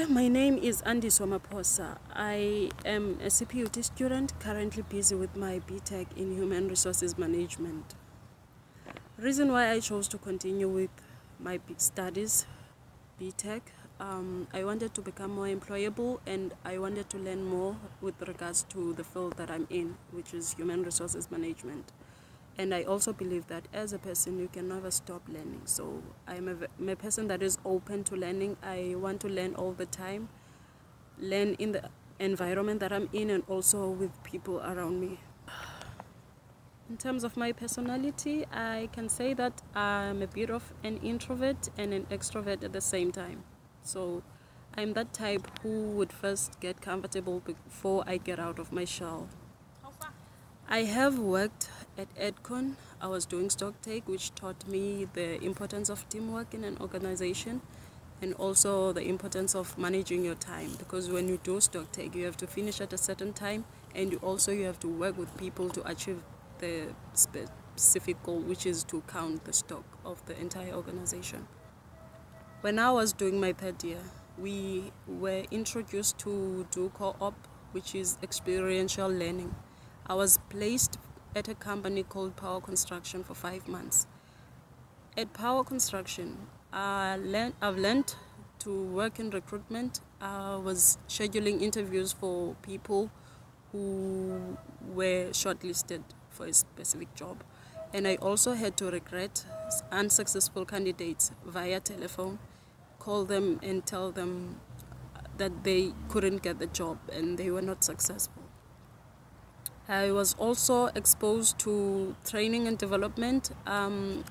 My name is Andiswa Maphosa. I am a CPUT student currently busy with my BTech in Human Resources Management. Reason why I chose to continue with my studies, BTech, I wanted to become more employable and I wanted to learn more with regards to the field that I'm in, which is Human Resources Management. And I also believe that as a person, you can never stop learning. So I'm a person that is open to learning. I want to learn all the time, learn in the environment that I'm in and also with people around me. In terms of my personality, I can say that I'm a bit of an introvert and an extrovert at the same time. So I'm that type who would first get comfortable before I get out of my shell. I have worked at Edcon. I was doing stock take, which taught me the importance of teamwork in an organization and also the importance of managing your time, because when you do stock take, you have to finish at a certain time and you have to work with people to achieve the specific goal, which is to count the stock of the entire organization. When I was doing my third year, we were introduced to do co-op, which is experiential learning. I was placed at a company called Power Construction for 5 months. At Power Construction, I've learned to work in recruitment. I was scheduling interviews for people who were shortlisted for a specific job. And I also had to recruit unsuccessful candidates via telephone, call them and tell them that they couldn't get the job and they were not successful. I was also exposed to training and development. I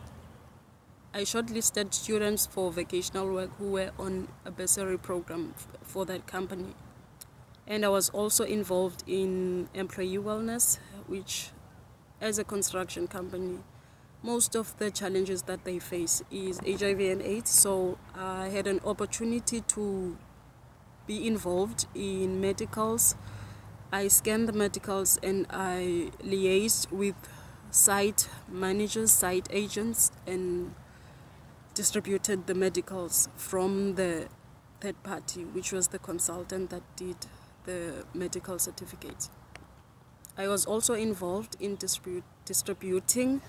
shortlisted students for vocational work who were on a bursary program for that company. And I was also involved in employee wellness, which as a construction company, most of the challenges that they face is HIV and AIDS. So I had an opportunity to be involved in medicals. I scanned the medicals and I liaised with site managers, site agents, and distributed the medicals from the third party, which was the consultant that did the medical certificates. I was also involved in distributing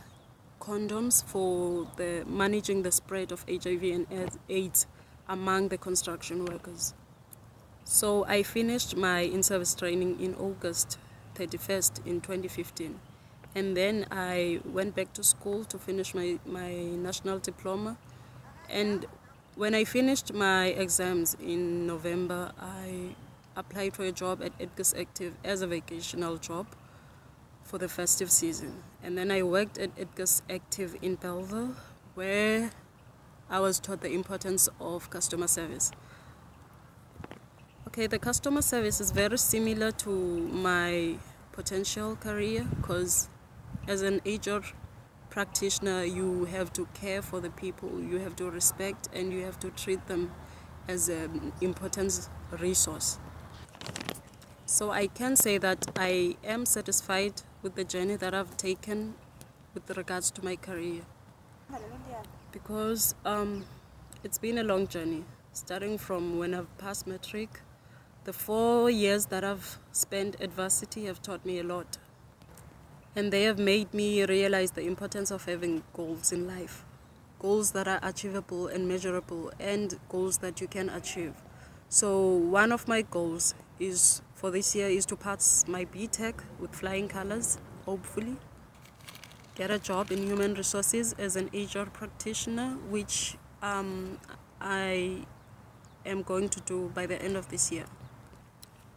condoms for managing the spread of HIV and AIDS among the construction workers. So I finished my in-service training in August 31st in 2015. And then I went back to school to finish my national diploma. And when I finished my exams in November, I applied for a job at Edgar's Active as a vocational job for the festive season. And then I worked at Edgar's Active in Belleville, where I was taught the importance of customer service. Okay, the customer service is very similar to my potential career, because as an HR practitioner, you have to care for the people, you have to respect, and you have to treat them as an important resource. So I can say that I am satisfied with the journey that I've taken with regards to my career, because it's been a long journey, starting from when I've passed matric. The 4 years that I've spent at varsity have taught me a lot. And they have made me realize the importance of having goals in life. Goals that are achievable and measurable, and goals that you can achieve. So one of my goals for this year is to pass my BTech with flying colors, hopefully. Get a job in human resources as an HR practitioner, which I am going to do by the end of this year.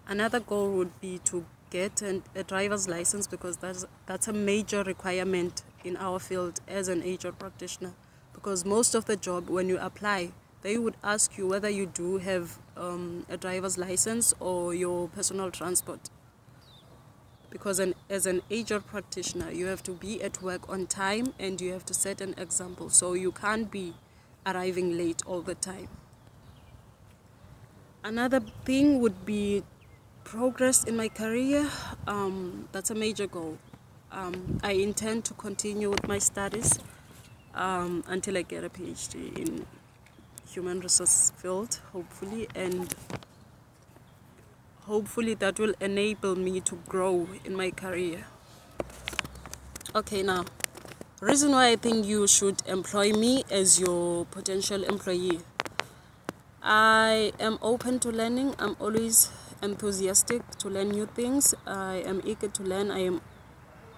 Another goal would be to get a driver's license, because that's a major requirement in our field as an HR practitioner. Because most of the job, when you apply, they would ask you whether you do have a driver's license or your personal transport. Because as an HR practitioner, you have to be at work on time and you have to set an example. So you can't be arriving late all the time. Another thing would be progress in my career. That's a major goal. I intend to continue with my studies until I get a PhD in human resource field, hopefully, and hopefully that will enable me to grow in my career. Okay, now, reason why I think you should employ me as your potential employee. I am open to learning. I'm always enthusiastic to learn new things. I am eager to learn. I am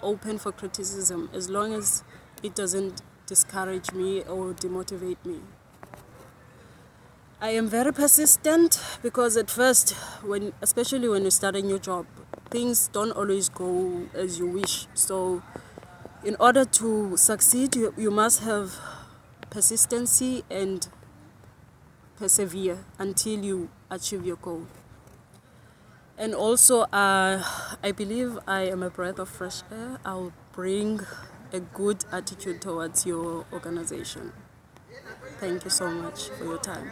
open for criticism as long as it doesn't discourage me or demotivate me. I am very persistent because at first, especially when you start a new job, things don't always go as you wish. So in order to succeed, you must have persistency and persevere until you achieve your goal. And also, I believe I am a breath of fresh air. I'll bring a good attitude towards your organization. Thank you so much for your time.